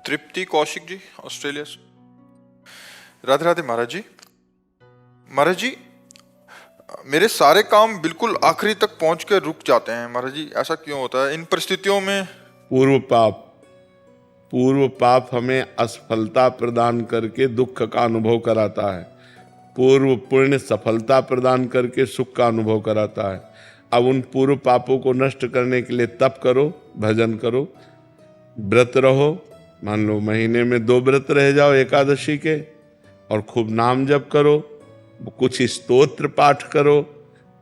तृप्ति Kaushik ji, Australia से। राधे राधे महाराज जी। महाराज जी, मेरे सारे काम बिल्कुल आखिरी तक पहुंच के रुक जाते हैं महाराज जी, ऐसा क्यों होता है इन परिस्थितियों में? पूर्व पाप हमें असफलता प्रदान करके दुख का अनुभव कराता है। पूर्व पुण्य सफलता प्रदान करके सुख का अनुभव कराता है। अब उन पूर्व पापों को नष्ट करने के लिए तप करो, भजन करो, व्रत रहो। मान लो महीने में 2 व्रत रह जाओ एकादशी के, और खूब नाम जप करो, कुछ स्तोत्र पाठ करो,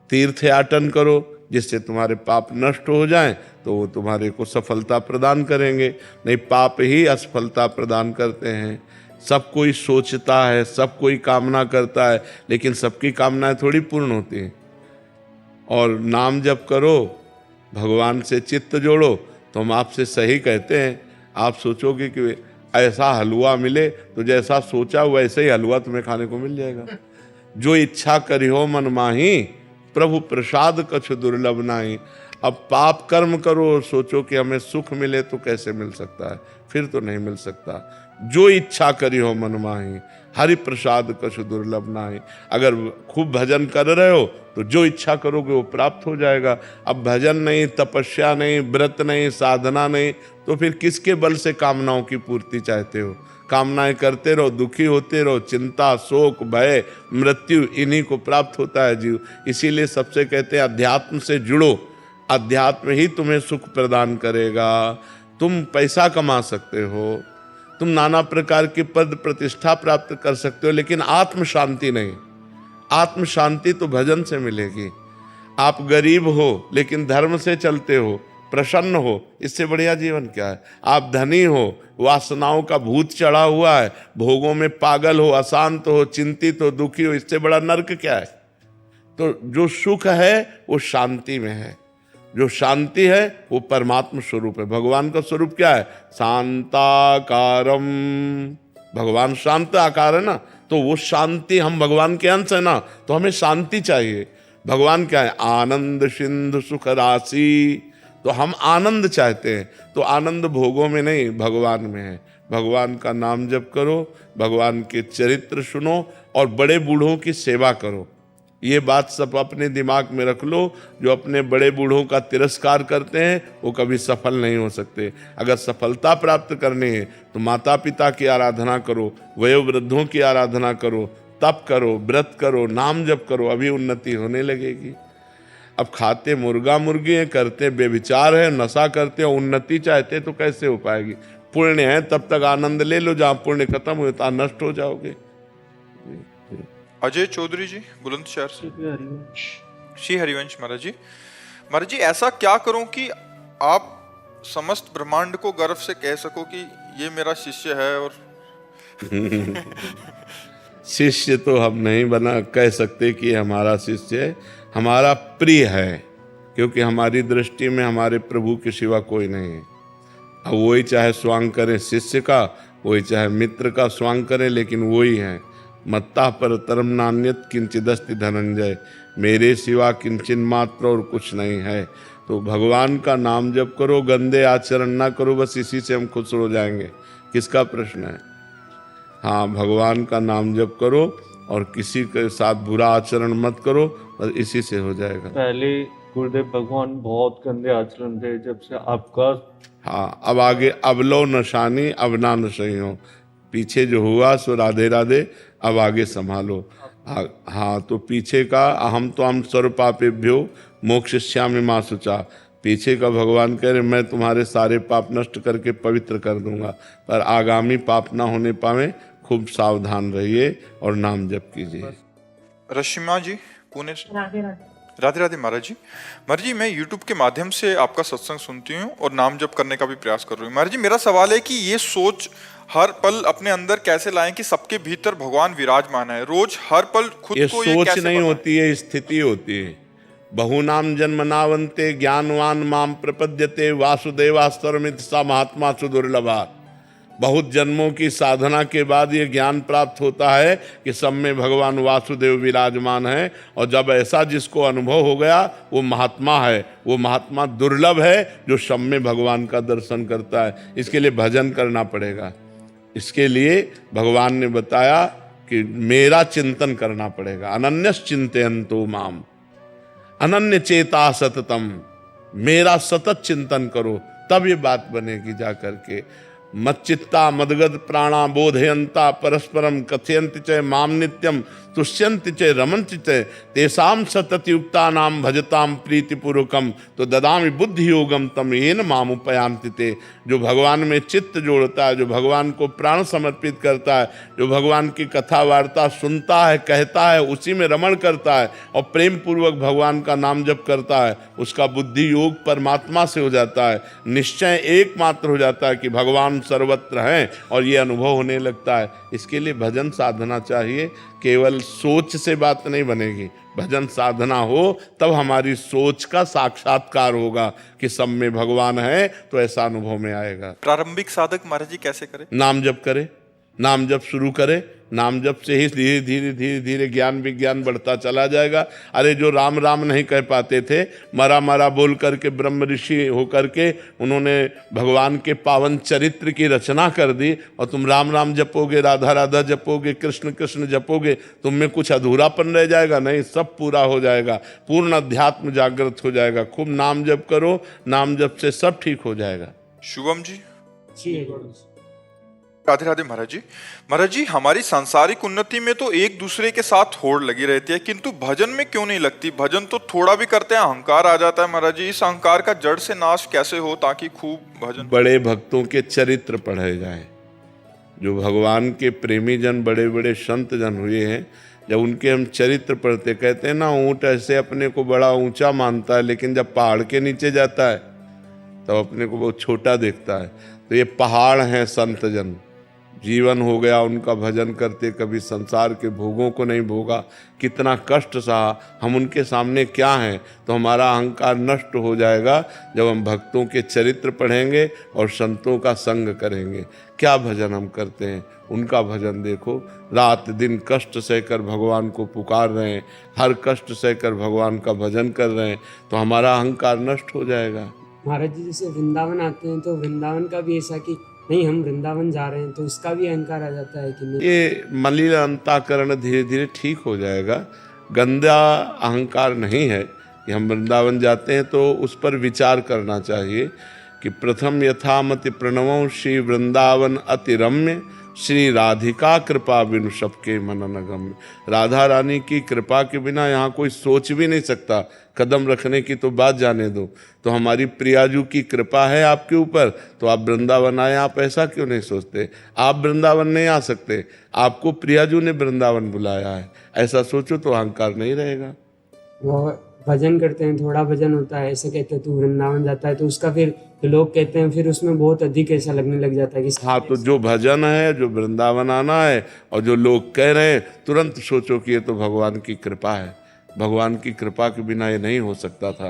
तीर्थ याटन करो, जिससे तुम्हारे पाप नष्ट हो जाएं, तो वो तुम्हारे को सफलता प्रदान करेंगे। नहीं, पाप ही असफलता प्रदान करते हैं। सब कोई सोचता है, सब कोई कामना करता है, लेकिन सबकी कामनाएं थोड़ी पूर्ण होती हैं। और नाम जप करो, भगवान से चित्त जोड़ो, तो हम आपसे सही कहते हैं। आप सोचोगे कि ऐसा हलवा मिले, तो जैसा सोचा वैसे ही हलवा तुम्हें खाने को मिल जाएगा। जो इच्छा करी हो मन माही, प्रभु प्रसाद कछु दुर्लभ नाही। अब पाप कर्म करो, सोचो कि हमें सुख मिले, तो कैसे मिल सकता है? फिर तो नहीं मिल सकता। जो इच्छा करी हो मन माही, हरि प्रसाद कछु दुर्लभ नाही। अगर खूब भजन कर रहे हो तो जो इच्छा करोगे वो प्राप्त हो जाएगा। अब भजन नहीं, तपस्या नहीं, व्रत नहीं, साधना नहीं, तो फिर किसके बल से कामनाओं की पूर्ति चाहते हो? कामनाएं करते रहो, दुखी होते रहो, चिंता, शोक, भय, मृत्यु, इन्हीं को प्राप्त होता है जीव। इसीलिए सबसे कहते हैं अध्यात्म से जुड़ो, अध्यात्म ही तुम्हें सुख प्रदान करेगा। तुम पैसा कमा सकते हो, तुम नाना प्रकार की पद प्रतिष्ठा प्राप्त कर सकते हो, लेकिन आत्म शांति नहीं। आत्म शांति तो भजन से मिलेगी। आप गरीब हो लेकिन धर्म से चलते हो, प्रसन्न हो, इससे बढ़िया जीवन क्या है? आप धनी हो, वासनाओं का भूत चढ़ा हुआ है, भोगों में पागल हो, अशांत हो, चिंतित हो, दुखी हो, इससे बड़ा नरक क्या है? तो जो सुख है वो शांति में है। जो शांति है वो परमात्मा स्वरूप है। भगवान का स्वरूप क्या है? शांताकारम। भगवान शांत आकार है ना, तो वो शांति, हम भगवान के अंश है ना, तो हमें शांति चाहिए। भगवान क्या है? आनंद सिंधु सुख राशि। तो हम आनंद चाहते हैं, तो आनंद भोगों में नहीं, भगवान में है। भगवान का नाम जप करो, भगवान के चरित्र सुनो, और बड़े बूढ़ों की सेवा करो। ये बात सब अपने दिमाग में रख लो। जो अपने बड़े बूढ़ों का तिरस्कार करते हैं वो कभी सफल नहीं हो सकते। अगर सफलता प्राप्त करनी है तो माता पिता की आराधना करो, वयोवृद्धों की आराधना करो, तप करो, व्रत करो, नाम जप करो, अभी उन्नति होने लगेगी। अब खाते मुर्गा मुर्गी हैं, करते बेविचार है, नशा करते हैं, उन्नति चाहते तो कैसे हो पाएगी? पुण्य है तब तक आनंद ले लो, जहाँ पुण्य खत्म हो तो नष्ट हो जाओगे। अजय चौधरी जी, बुलंदशहर से। श्री हरिवंश महाराज जी। महाराज जी, ऐसा क्या करूं कि आप समस्त ब्रह्मांड को गर्व से कह सको कि ये मेरा शिष्य है? और शिष्य तो हम नहीं बना कह सकते कि हमारा शिष्य है, हमारा प्रिय है, क्योंकि हमारी दृष्टि में हमारे प्रभु के सिवा कोई नहीं है। अब वही चाहे स्वांग करें शिष्य का, वही चाहे मित्र का स्वांग करें, लेकिन वही है। मत्ता पर तरम नान्यत किंचिदस्ति धनंजय, मेरे सिवा किंचन मात्र और कुछ नहीं है। तो भगवान का नाम जप करो, गंदे आचरण ना करो, बस इसी से हम खुश हो जाएंगे। किसका प्रश्न है? हाँ, भगवान का नाम जप करो और किसी के साथ बुरा आचरण मत करो, बस इसी से हो जाएगा। पहले गुरुदेव भगवान बहुत गंदे आचरण थे, जब से आपका। हाँ, अब आगे अब लो नशानी अब ना नशही हो। पीछे जो हुआ सो राधे राधे, अब आगे संभालो। हाँ, तो पीछे का अहम तो हम सर्व पापेभ्यो मोक्षयिष्यामि मा शुचा, पीछे का भगवान कह रहे मैं तुम्हारे सारे पाप नष्ट करके पवित्र कर दूंगा, पर आगामी पाप ना होने पावे, खूब सावधान रहिए और नाम जप कीजिए। रश्मिमा जी, पुणे से। राधे राधे महाराज जी। महाराज जी, मैं YouTube के माध्यम से आपका सत्संग सुनती हूँ और नाम जप करने का भी प्रयास कर रही हूँ। महाराज जी, मेरा सवाल है कि ये सोच हर पल अपने अंदर कैसे लाएं कि सबके भीतर भगवान विराजमान है? रोज हर पल खुद ये को सोच कैसे नहीं होती है, स्थिति होती है। बहुनाम जन्मनावन्ते ज्ञानवान माम प्रपद्यते वासुदेवास्तरमित सा महात्मा सुदुर्लभा। बहुत जन्मों की साधना के बाद ये ज्ञान प्राप्त होता है कि सब में भगवान वासुदेव विराजमान है। और जब ऐसा जिसको अनुभव हो गया वो महात्मा है। वो महात्मा दुर्लभ है जो सब में भगवान का दर्शन करता है। इसके लिए भजन करना पड़ेगा। इसके लिए भगवान ने बताया कि मेरा चिंतन करना पड़ेगा। अनन्यस चिंतयन्तो माम, अनन्य चेता सततम, मेरा सतत चिंतन करो, तब ये बात बनेगी जा करके। मच्चित्ता मदगद प्राणा बोधयंता परस्परम कथयन्ति च माम नित्यम तुष्यन्ति च रमन्ति च तेषां सतत युक्ता नाम भजताम प्रीतिपूर्वकम तो ददामि बुद्धि योगम तम येन माम उपयान्ति ते। जो भगवान में चित्त जोड़ता है, जो भगवान को प्राण समर्पित करता है, जो भगवान की कथा वार्ता सुनता है, कहता है, उसी में रमण करता है और प्रेम पूर्वक भगवान का नाम जप करता है, उसका बुद्धि योग परमात्मा से हो जाता है। निश्चय एकमात्र हो जाता है कि भगवान सर्वत्र हैं और ये अनुभव होने लगता है। इसके लिए भजन साधना चाहिए। केवल सोच से बात नहीं बनेगी, भजन साधना हो तब हमारी सोच का साक्षात्कार होगा कि सब में भगवान है, तो ऐसा अनुभव में आएगा। प्रारंभिक साधक महाराज जी कैसे करे? नाम जप करे, नाम जप शुरू करे। नाम जप से ही धीरे धीरे धीरे धीरे ज्ञान विज्ञान बढ़ता चला जाएगा। अरे जो राम राम नहीं कह पाते थे, मरा मरा बोल करके ब्रह्म ऋषि होकर के उन्होंने भगवान के पावन चरित्र की रचना कर दी, और तुम राम राम जपोगे, राधा राधा जपोगे, कृष्ण कृष्ण जपोगे, तुम में कुछ अधूरापन रह जाएगा? नहीं, सब पूरा हो जाएगा, पूर्ण अध्यात्म जागृत हो जाएगा। खूब नाम जप करो, नाम जप से सब ठीक हो जाएगा। शुभम जी। राधे राधे महाराज जी। महाराज जी, हमारी सांसारिक उन्नति में तो एक दूसरे के साथ होड़ लगी रहती है, किंतु भजन में क्यों नहीं लगती? भजन तो थोड़ा भी करते हैं अहंकार आ जाता है महाराज जी। इस अहंकार का जड़ से नाश कैसे हो ताकि खूब भजन? बड़े भक्तों के चरित्र पढ़े जाएं। जो भगवान के प्रेमी जन, बड़े बड़े संत जन हुए हैं, जब उनके हम चरित्र पढ़ते, कहते हैं ना, ऊंट ऐसे अपने को बड़ा ऊंचा मानता है, लेकिन जब पहाड़ के नीचे जाता है तब अपने को बहुत छोटा देखता है। तो ये पहाड़ हैं संत जन। जीवन हो गया उनका भजन करते, कभी संसार के भोगों को नहीं भोगा, कितना कष्ट सहा। हम उनके सामने क्या हैं? तो हमारा अहंकार नष्ट हो जाएगा जब हम भक्तों के चरित्र पढ़ेंगे और संतों का संग करेंगे। क्या भजन हम करते हैं, उनका भजन देखो। रात दिन कष्ट सहकर भगवान को पुकार रहे हैं, हर कष्ट सहकर भगवान का भजन कर रहे हैं, तो हमारा अहंकार नष्ट हो जाएगा। महाराज जी जैसे वृंदावन आते हैं तो वृंदावन का भी ऐसा कि नहीं हम वृंदावन जा रहे हैं, तो उसका भी अहंकार आ जाता है कि नहीं? ये मलिन अंतःकरण धीरे धीरे ठीक हो जाएगा। गंदा अहंकार नहीं है कि हम वृंदावन जाते हैं, तो उस पर विचार करना चाहिए कि प्रथम यथामति प्रणवों श्री वृंदावन अति रम्य, श्री राधिका कृपा बिनु सबके मनन गम्य। राधा रानी की कृपा के बिना यहाँ कोई सोच भी नहीं सकता, कदम रखने की तो बात जाने दो। तो हमारी प्रियाजू की कृपा है आपके ऊपर, तो आप वृंदावन आए। आप ऐसा क्यों नहीं सोचते? आप वृंदावन नहीं आ सकते, आपको प्रियाजू ने वृंदावन बुलाया है, ऐसा सोचो तो अहंकार नहीं रहेगा। वो भजन करते हैं, थोड़ा भजन होता है, ऐसे कहते हैं तू वृंदावन जाता है, तो उसका फिर लोग कहते हैं फिर उसमें बहुत अधिक ऐसा लगने लग जाता है कि हाँ, तो जो भजन है, जो वृंदावन आना है, और जो लोग कह रहे हैं, तुरंत सोचो कि ये तो भगवान की कृपा है। भगवान की कृपा के बिना ये नहीं हो सकता था।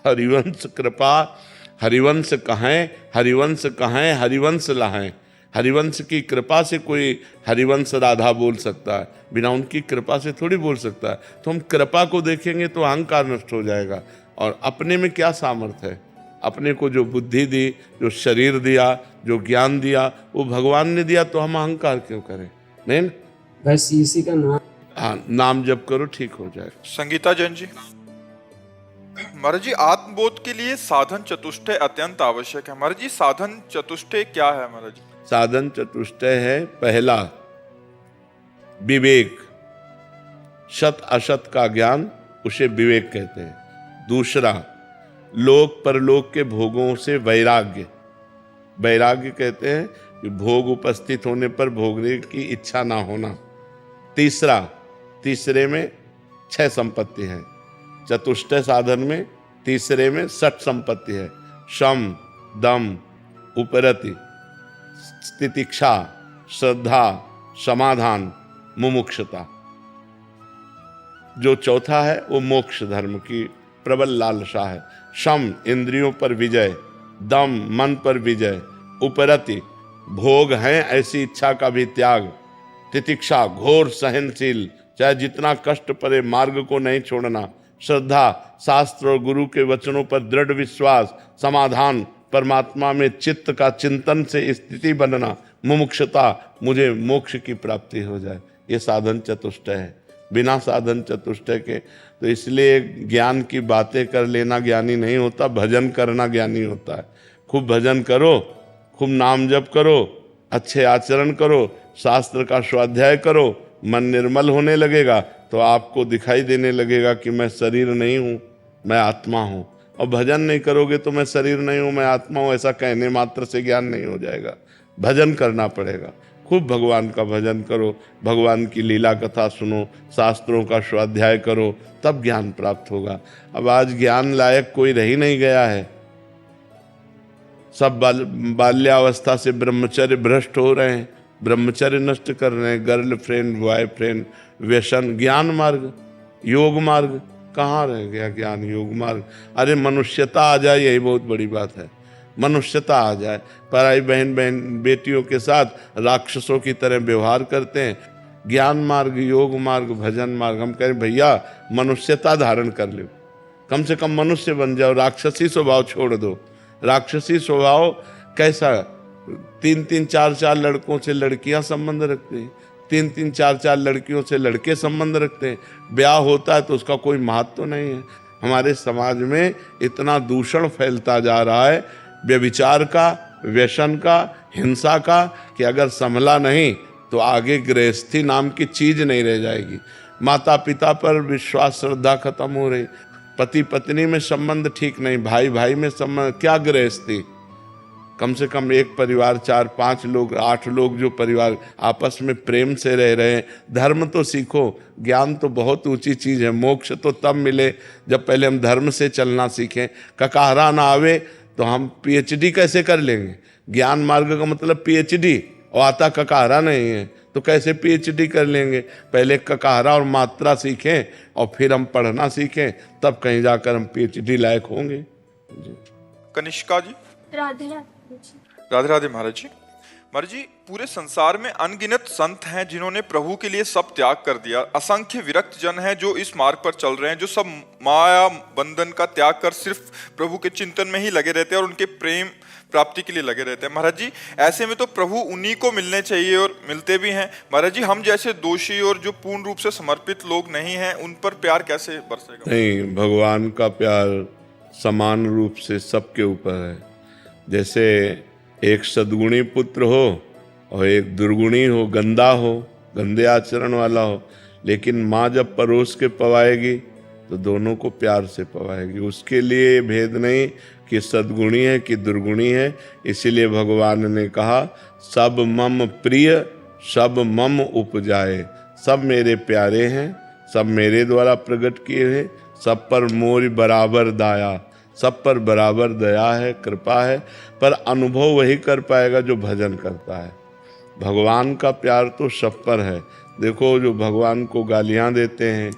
हरिवंश कृपा, हरिवंश कहें, हरिवंश कहें, हरिवंश लाहें। हरिवंश की कृपा से कोई हरिवंश राधा बोल सकता है, बिना उनकी कृपा से थोड़ी बोल सकता है। तो हम कृपा को देखेंगे तो अहंकार नष्ट हो जाएगा। और अपने में क्या सामर्थ्य है? अपने को जो बुद्धि दी, जो शरीर दिया, जो ज्ञान दिया, वो भगवान ने दिया, तो हम अहंकार क्यों करें? नहीं ना? बस इसी का नाम, हाँ, नाम जप करो, ठीक हो जाएगा। संगीता जैन जी। महाराज जी, आत्मबोध के लिए साधन चतुष्टय अत्यंत आवश्यक है। महाराज जी, साधन चतुष्टय क्या है महाराज जी? साधन चतुष्टय है, पहला विवेक, सत असत का ज्ञान, उसे विवेक कहते हैं। दूसरा लोक परलोक के भोगों से वैराग्य, वैराग्य कहते हैं कि भोग उपस्थित होने पर भोगने की इच्छा ना होना। तीसरा, तीसरे में 6 संपत्ति है, चतुष्टय साधन में तीसरे में 6 संपत्ति है। शम, दम, उपरति, तितिक्षा, श्रद्धा, समाधान, मुमुक्षुता। जो चौथा है वो मोक्ष धर्म की प्रबल लालसा है। शम, इंद्रियों पर विजय, दम, मन पर विजय, उपरति, भोग हैं ऐसी इच्छा का भी त्याग, तितिक्षा घोर सहनशील, चाहे जितना कष्ट पड़े मार्ग को नहीं छोड़ना, श्रद्धा, शास्त्र और गुरु के वचनों पर दृढ़ विश्वास, समाधान, परमात्मा में चित्त का चिंतन से स्थिति बनना, मुमुक्षुता, मुझे मोक्ष की प्राप्ति हो जाए, ये साधन चतुष्टय है। बिना साधन चतुष्टय के तो इसलिए ज्ञान की बातें कर लेना ज्ञानी नहीं होता, भजन करना ज्ञानी होता है। खूब भजन करो, खूब नाम जप करो, अच्छे आचरण करो, शास्त्र का स्वाध्याय करो, मन निर्मल होने लगेगा तो आपको दिखाई देने लगेगा कि मैं शरीर नहीं हूँ, मैं आत्मा हूँ। और भजन नहीं करोगे तो मैं शरीर नहीं हूँ, मैं आत्मा हूँ, ऐसा कहने मात्र से ज्ञान नहीं हो जाएगा। भजन करना पड़ेगा, खूब भगवान का भजन करो, भगवान की लीला कथा सुनो, शास्त्रों का स्वाध्याय करो, तब ज्ञान प्राप्त होगा। अब आज ज्ञान लायक कोई रह ही नहीं गया है, सब बाल्यावस्था से ब्रह्मचर्य भ्रष्ट हो रहे हैं, ब्रह्मचर्य नष्ट कर रहे हैं, गर्लफ्रेंड, बॉयफ्रेंड, व्यसन, ज्ञान मार्ग, योग मार्ग कहाँ रह गया? ज्ञान योग मार्ग। अरे मनुष्यता आ जाए, यही बहुत बड़ी बात है, मनुष्यता आ जाए। पराई बहन बेटियों के साथ राक्षसों की तरह व्यवहार करते हैं। ज्ञान मार्ग, योग मार्ग, भजन मार्ग, हम कह रहे भैया मनुष्यता धारण कर लो, कम से कम मनुष्य बन जाओ, राक्षसी स्वभाव छोड़ दो। राक्षसी स्वभाव कैसा? 3-3, 4-4 लड़कों से लड़कियां संबंध रखते हैं, 3-3, 4-4 लड़कियों से लड़के संबंध रखते हैं, ब्याह होता है तो उसका कोई महत्व तो नहीं है। हमारे समाज में इतना दूषण फैलता जा रहा है, व्यभिचार का, व्यसन का, हिंसा का, कि अगर संभला नहीं तो आगे गृहस्थी नाम की चीज नहीं रह जाएगी। माता पिता पर विश्वास, श्रद्धा खत्म हो रही, पति पत्नी में संबंध ठीक नहीं, भाई भाई में संबंध, क्या गृहस्थी? कम से कम एक परिवार 4-5 लोग, 8 लोग जो परिवार आपस में प्रेम से रह रहे हैं। धर्म तो सीखो, ज्ञान तो बहुत ऊंची चीज़ है, मोक्ष तो तब मिले जब पहले हम धर्म से चलना सीखें। ककाहरा ना आवे तो हम पीएचडी कैसे कर लेंगे? ज्ञान मार्ग का मतलब पीएचडी, और आता ककाहरा नहीं है तो कैसे पीएचडी कर लेंगे? पहले ककाहरा और मात्रा सीखें और फिर हम पढ़ना सीखें, तब कहीं जाकर हम पीएचडी लायक होंगे। कनिष्का जी, राधे राधे। राधे राधे महाराज जी। महाराज जी, पूरे संसार में अनगिनत संत हैं जिन्होंने प्रभु के लिए सब त्याग कर दिया। असंख्य विरक्त जन हैं जो इस मार्ग पर चल रहे हैं, जो सब माया बंधन का त्याग कर सिर्फ प्रभु के चिंतन में ही लगे रहते हैं और उनके प्रेम प्राप्ति के लिए लगे रहते हैं। महाराज जी, ऐसे में तो प्रभु उन्हीं को मिलने चाहिए और मिलते भी हैं। महाराज जी, हम जैसे दोषी और जो पूर्ण रूप से समर्पित लोग नहीं हैं, उन पर प्यार कैसे बरसेगा? नहीं, भगवान का प्यार समान रूप से सबके ऊपर है। जैसे एक सद्गुणी पुत्र हो और एक दुर्गुणी हो, गंदा हो, गंदे आचरण वाला हो, लेकिन माँ जब परोस के पवाएगी तो दोनों को प्यार से पवाएगी। उसके लिए भेद नहीं कि सद्गुणी है कि दुर्गुणी है। इसीलिए भगवान ने कहा, सब मम प्रिय सब मम उपजाए। सब मेरे प्यारे हैं, सब मेरे द्वारा प्रकट किए हैं, सब पर मोर बराबर दाया, सब पर बराबर दया है, कृपा है। पर अनुभव वही कर पाएगा जो भजन करता है। भगवान का प्यार तो सब पर है। देखो, जो भगवान को गालियाँ देते हैं,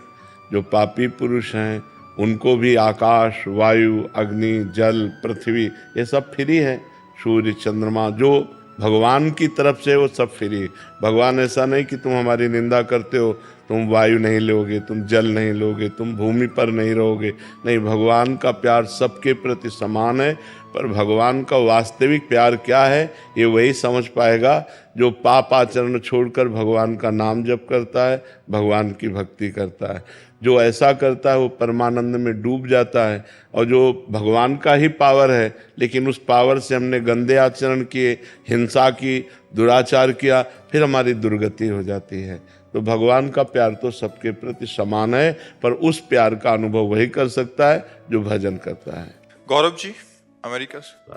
जो पापी पुरुष हैं, उनको भी आकाश, वायु, अग्नि, जल, पृथ्वी, ये सब फ्री है। सूर्य, चंद्रमा, जो भगवान की तरफ से वो सब फ्री। भगवान ऐसा नहीं कि तुम हमारी निंदा करते हो, तुम वायु नहीं लोगे, तुम जल नहीं लोगे, तुम भूमि पर नहीं रहोगे। नहीं, भगवान का प्यार सबके प्रति समान है। पर भगवान का वास्तविक प्यार क्या है, ये वही समझ पाएगा जो पाप आचरण छोड़कर भगवान का नाम जप करता है, भगवान की भक्ति करता है। जो ऐसा करता है वो परमानंद में डूब जाता है। और जो भगवान का ही पावर है, लेकिन उस पावर से हमने गंदे आचरण किए, हिंसा की, दुराचार किया, फिर हमारी दुर्गति हो जाती है। तो भगवान का प्यार तो सबके प्रति समान है, पर उस प्यार का अनुभव वही कर सकता है जो भजन करता है। गौरव जी, अमेरिका से।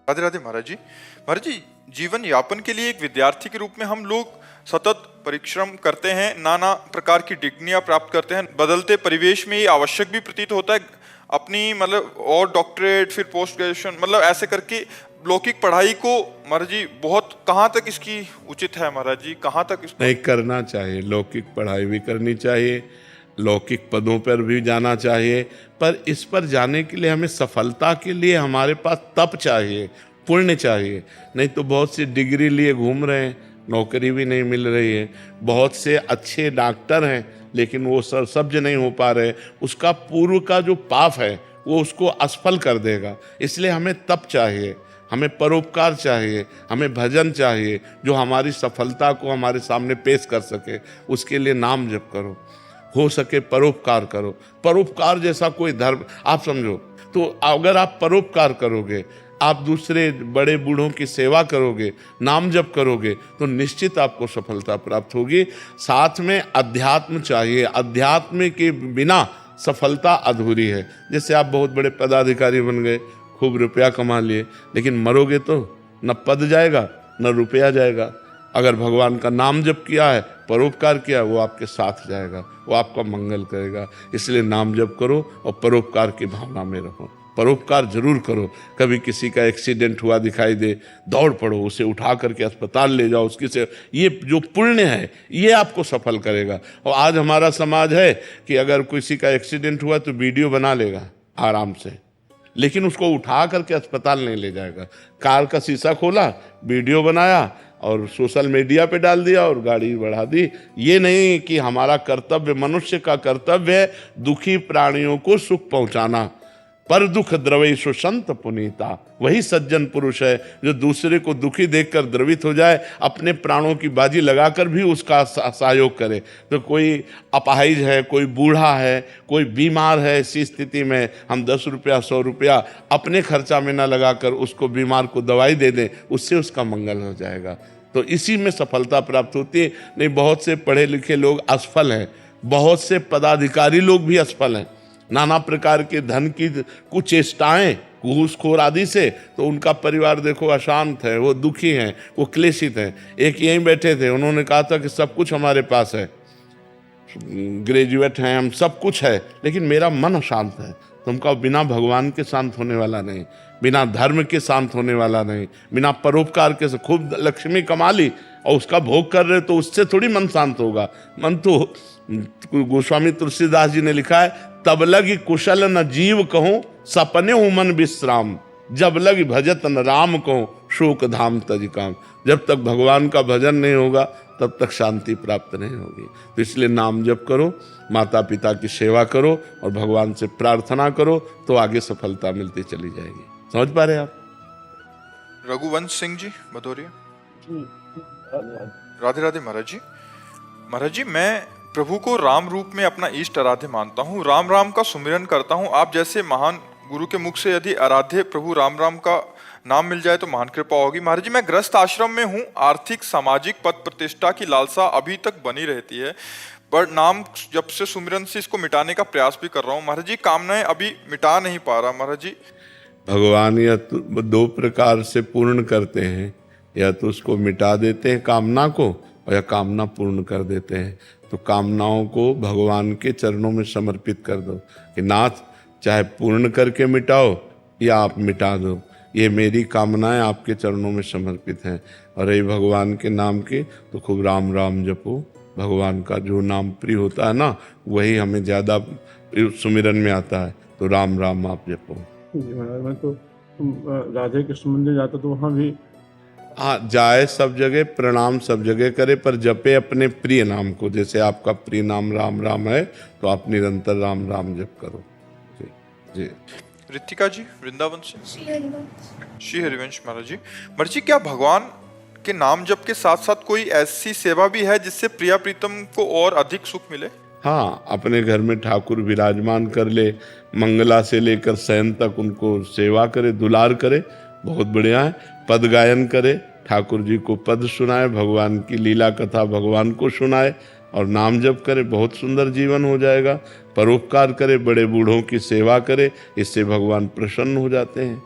राधे राधे महाराज जी। महाराज जी, जीवन यापन के लिए एक विद्यार्थी के रूप में हम लोग सतत परिश्रम करते हैं, नाना प्रकार की डिग्रियां प्राप्त करते हैं। बदलते परिवेश में ये आवश्यक भी प्रतीत होता है अपनी मतलब और डॉक्टरेट, फिर पोस्ट ग्रेजुएशन, मतलब ऐसे करके लौकिक पढ़ाई को महाराज जी बहुत कहाँ तक इसकी उचित है महाराज जी, कहाँ तक इसको नहीं करना चाहिए। लौकिक पढ़ाई भी करनी चाहिए, लौकिक पदों पर भी जाना चाहिए, पर इस पर जाने के लिए हमें सफलता के लिए हमारे पास तप चाहिए। पुण्य चाहिए। नहीं तो बहुत सी डिग्री लिए घूम रहे हैं, नौकरी भी नहीं मिल रही है। बहुत से अच्छे डॉक्टर हैं लेकिन वो सब्ज नहीं हो पा रहे। उसका पूर्व का जो पाप है वो उसको असफल कर देगा। इसलिए हमें तप चाहिए, हमें परोपकार चाहिए, हमें भजन चाहिए जो हमारी सफलता को हमारे सामने पेश कर सके। उसके लिए नाम जप करो, हो सके परोपकार करो। परोपकार जैसा कोई धर्म आप समझो तो अगर आप परोपकार करोगे, आप दूसरे बड़े बूढ़ों की सेवा करोगे, नाम जप करोगे तो निश्चित आपको सफलता प्राप्त होगी। साथ में अध्यात्म चाहिए, अध्यात्म के बिना सफलता अधूरी है। जैसे आप बहुत बड़े पदाधिकारी बन गए, खूब रुपया कमा लिए, लेकिन मरोगे तो न पद जाएगा न रुपया जाएगा। अगर भगवान का नाम जप किया है, परोपकार किया, वो आपके साथ जाएगा, वो आपका मंगल करेगा। इसलिए नाम जप करो और परोपकार की भावना में रहो। परोपकार जरूर करो। कभी किसी का एक्सीडेंट हुआ दिखाई दे, दौड़ पड़ो, उसे उठा करके अस्पताल ले जाओ, उसकी से ये जो पुण्य है ये आपको सफल करेगा। और आज हमारा समाज है कि अगर किसी का एक्सीडेंट हुआ तो वीडियो बना लेगा आराम से, लेकिन उसको उठा करके अस्पताल नहीं ले जाएगा। कार का शीशा खोला, वीडियो बनाया और सोशल मीडिया पे डाल दिया और गाड़ी बढ़ा दी। ये नहीं कि हमारा कर्तव्य, मनुष्य का कर्तव्य है दुखी प्राणियों को सुख पहुंचाना। पर दुख द्रवेशु संत पुनीता, वही सज्जन पुरुष है जो दूसरे को दुखी देखकर द्रवित हो जाए, अपने प्राणों की बाजी लगाकर भी उसका सहयोग करे। तो कोई अपाहिज है, कोई बूढ़ा है, कोई बीमार है, ऐसी स्थिति में हम 10 रुपया 100 रुपया अपने खर्चा में न लगाकर उसको बीमार को दवाई दे दें, उससे उसका मंगल हो जाएगा। तो इसी में सफलता प्राप्त होती है। नहीं, बहुत से पढ़े लिखे लोग असफल हैं, बहुत से पदाधिकारी लोग भी असफल हैं, नाना प्रकार के धन की कुचेष्टाएं, घूसखोर आदि से, तो उनका परिवार देखो अशांत है, वो दुखी हैं, वो क्लेशित हैं। एक यहीं बैठे थे, उन्होंने कहा था कि सब कुछ हमारे पास है, ग्रेजुएट हैं हम, सब कुछ है, लेकिन मेरा मन अशांत है। तुमका बिना भगवान के शांत होने वाला नहीं, बिना धर्म के शांत होने वाला नहीं, बिना परोपकार के। खूब लक्ष्मी कमा ली और उसका भोग कर रहे तो उससे थोड़ी मन शांत होगा। मन तो गोस्वामी तुलसीदास जी ने लिखा है, तब लगी कुशल न जीव कहूं, सपने हूं मन विश्राम, जब लगी भजत न राम कहूं, शोक धाम तज काम। जब तक भगवान का भजन नहीं होगा तब तक शांति प्राप्त नहीं होगी। तो इसलिए नाम जप करो, माता पिता की सेवा करो और भगवान से प्रार्थना करो, तो आगे सफलता मिलती चली जाएगी। समझ पा रहे आप? रघुवंश सिंह जी भदौरिया। राधे राधे महाराज जी। महाराज जी, मैं प्रभु को राम रूप में अपना इष्ट आराध्य मानता हूँ, राम राम का सुमिरन करता हूँ। आप जैसे महान गुरु के मुख से यदि आराध्य प्रभु राम राम का नाम मिल जाए तो महान कृपा होगी। महाराज जी, मैं ग्रस्त आश्रम में हूँ, आर्थिक सामाजिक पद प्रतिष्ठा की लालसा अभी तक बनी रहती है, पर नाम जब से सुमिरन से इसको मिटाने का प्रयास भी कर रहा हूँ। महाराज जी, कामनाएं अभी मिटा नहीं पा रहा। महाराज जी, भगवान या तो 2 प्रकार से पूर्ण करते हैं, या तो उसको मिटा देते हैं कामना को, और या कामना पूर्ण कर देते हैं। तो कामनाओं को भगवान के चरणों में समर्पित कर दो कि नाथ, चाहे पूर्ण करके मिटाओ या आप मिटा दो, ये मेरी कामनाएं आपके चरणों में समर्पित हैं। और ये भगवान के नाम की तो खूब राम राम जपो। भगवान का जो नाम प्रिय होता है ना, वही हमें ज़्यादा सुमिरन में आता है, तो राम राम आप जपो। मैं तो राधे कृष्ण मंदिर जाता तो वहाँ भी हाँ, जाए सब जगह, प्रणाम सब जगह करे, पर जपे अपने प्रिय नाम को। जैसे आपका प्रिय नाम राम राम है तो आप निरंतर राम राम जप करो। जी जी। रितिका जी वृंदावन से। श्री हरिवंश महाराज जी। महाराज जी, क्या भगवान के नाम जप के साथ साथ कोई ऐसी सेवा भी है जिससे प्रिया प्रीतम को और अधिक सुख मिले? हाँ, अपने घर में ठाकुर विराजमान कर ले, मंगला से लेकर शयन तक उनको सेवा करे, दुलार करे, बहुत बढ़िया है। पद गायन करे, ठाकुर जी को पद सुनाए, भगवान की लीला कथा भगवान को सुनाए और नाम जप करे, बहुत सुंदर जीवन हो जाएगा। परोपकार करे, बड़े बूढ़ों की सेवा करे, इससे भगवान प्रसन्न हो जाते हैं।